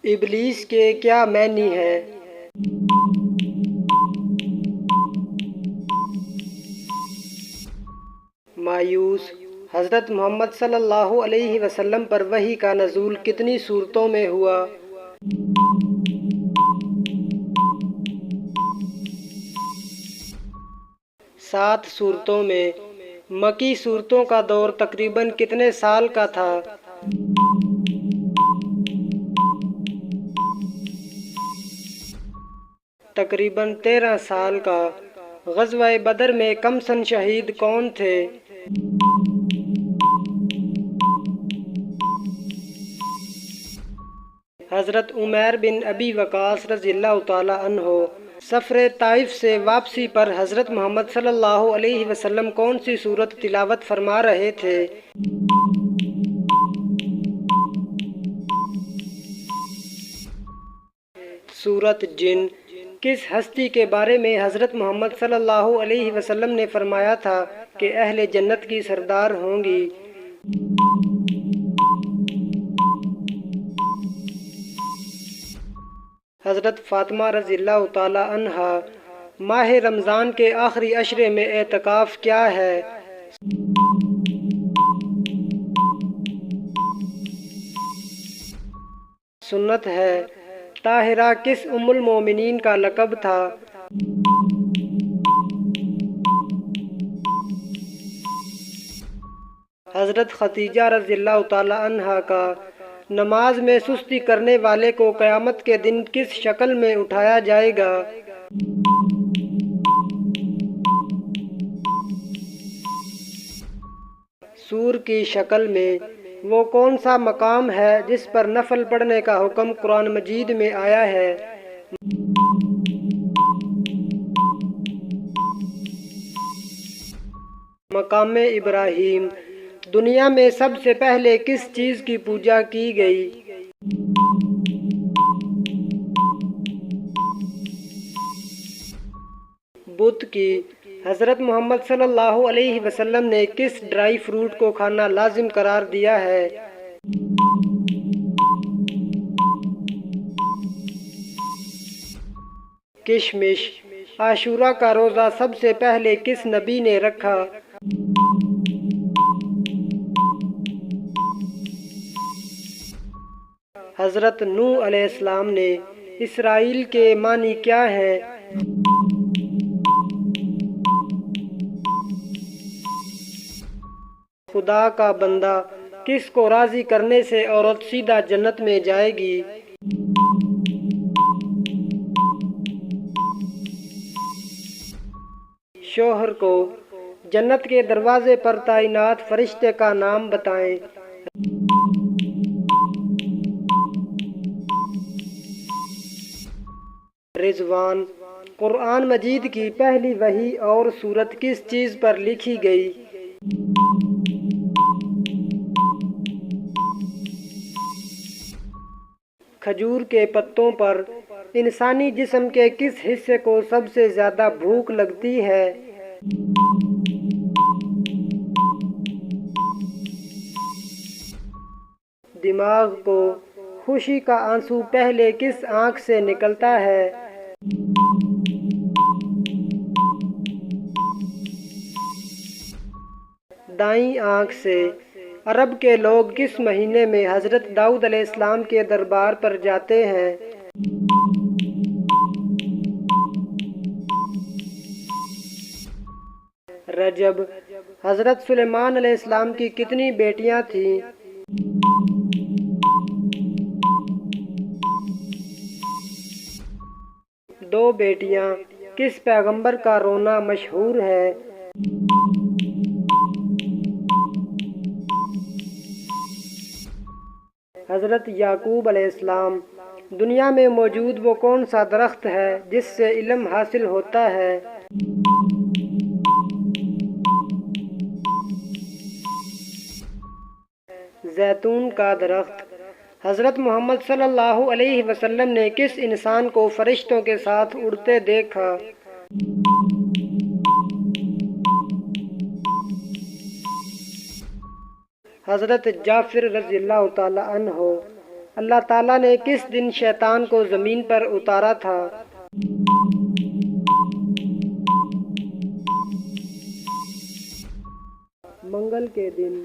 ابلیس کے کیا معنی ہیں؟ مایوس۔ حضرت محمد صلی اللہ علیہ وسلم پر وحی کا نزول کتنی صورتوں میں ہوا؟ 7 صورتوں میں۔ مکی صورتوں کا دور تقریباً کتنے سال کا تھا؟ تقریباً 13 سال کا۔ غزوہ بدر میں کم سن شہید کون تھے؟ حضرت عمیر بن ابی وقاص رضی اللہ تعالیٰ عنہ۔ سفر طائف سے واپسی پر حضرت محمد صلی اللہ علیہ وسلم کون سی سورت تلاوت فرما رہے تھے؟ سورت جن۔ کس ہستی کے بارے میں حضرت محمد صلی اللہ علیہ وسلم نے فرمایا تھا کہ اہل جنت کی سردار ہوں گی؟ حضرت فاطمہ رضی اللہ تعالی عنہا۔ ماہ رمضان کے آخری عشرے میں اعتکاف کیا ہے؟ سنت ہے۔ طاہرہ کس ام المومنین کا لقب تھا؟ حضرت خدیجہ رضی اللہ تعالی عنہا کا۔ نماز میں سستی کرنے والے کو قیامت کے دن کس شکل میں اٹھایا جائے گا؟ سور کی شکل میں۔ وہ کون سا مقام ہے جس پر نفل پڑھنے کا حکم قرآن مجید میں آیا ہے؟ مقام ابراہیم۔ دنیا میں سب سے پہلے کس چیز کی پوجا کی گئی؟ بت کی۔ حضرت محمد صلی اللہ علیہ وسلم نے کس ڈرائی فروٹ کو کھانا لازم قرار دیا ہے؟ کشمش۔ عاشورہ کا روزہ سب سے پہلے کس نبی نے رکھا؟ حضرت نوح علیہ السلام نے۔ اسرائیل کے معنی کیا ہیں؟ خدا کا بندہ۔ کس کو راضی کرنے سے عورت سیدھا جنت میں جائے گی؟ شوہر کو۔ جنت کے دروازے پر تعینات فرشتے کا نام بتائیں۔ رضوان۔ قرآن مجید کی پہلی وحی اور سورت کس چیز پر لکھی گئی؟ کھجور کے پتوں پر۔ انسانی جسم کے کس حصے کو سب سے زیادہ بھوک لگتی ہے؟ دماغ کو۔ خوشی کا آنسو پہلے کس آنکھ سے نکلتا ہے؟ دائیں آنکھ سے۔ عرب کے لوگ کس مہینے میں حضرت داؤد علیہ السلام کے دربار پر جاتے ہیں؟ رجب۔ حضرت سلیمان علیہ السلام کی کتنی بیٹیاں تھیں؟ 2 بیٹیاں۔ کس پیغمبر کا رونا مشہور ہے؟ حضرت یعقوب علیہ السلام۔ دنیا میں موجود وہ کون سا درخت ہے جس سے علم حاصل ہوتا ہے؟ زیتون کا درخت۔ حضرت محمد صلی اللہ علیہ وسلم نے کس انسان کو فرشتوں کے ساتھ اڑتے دیکھا؟ حضرت جعفر رضی اللہ تعالی عنہ۔ اللہ تعالیٰ نے کس دن شیطان کو زمین پر اتارا تھا؟ منگل کے دن۔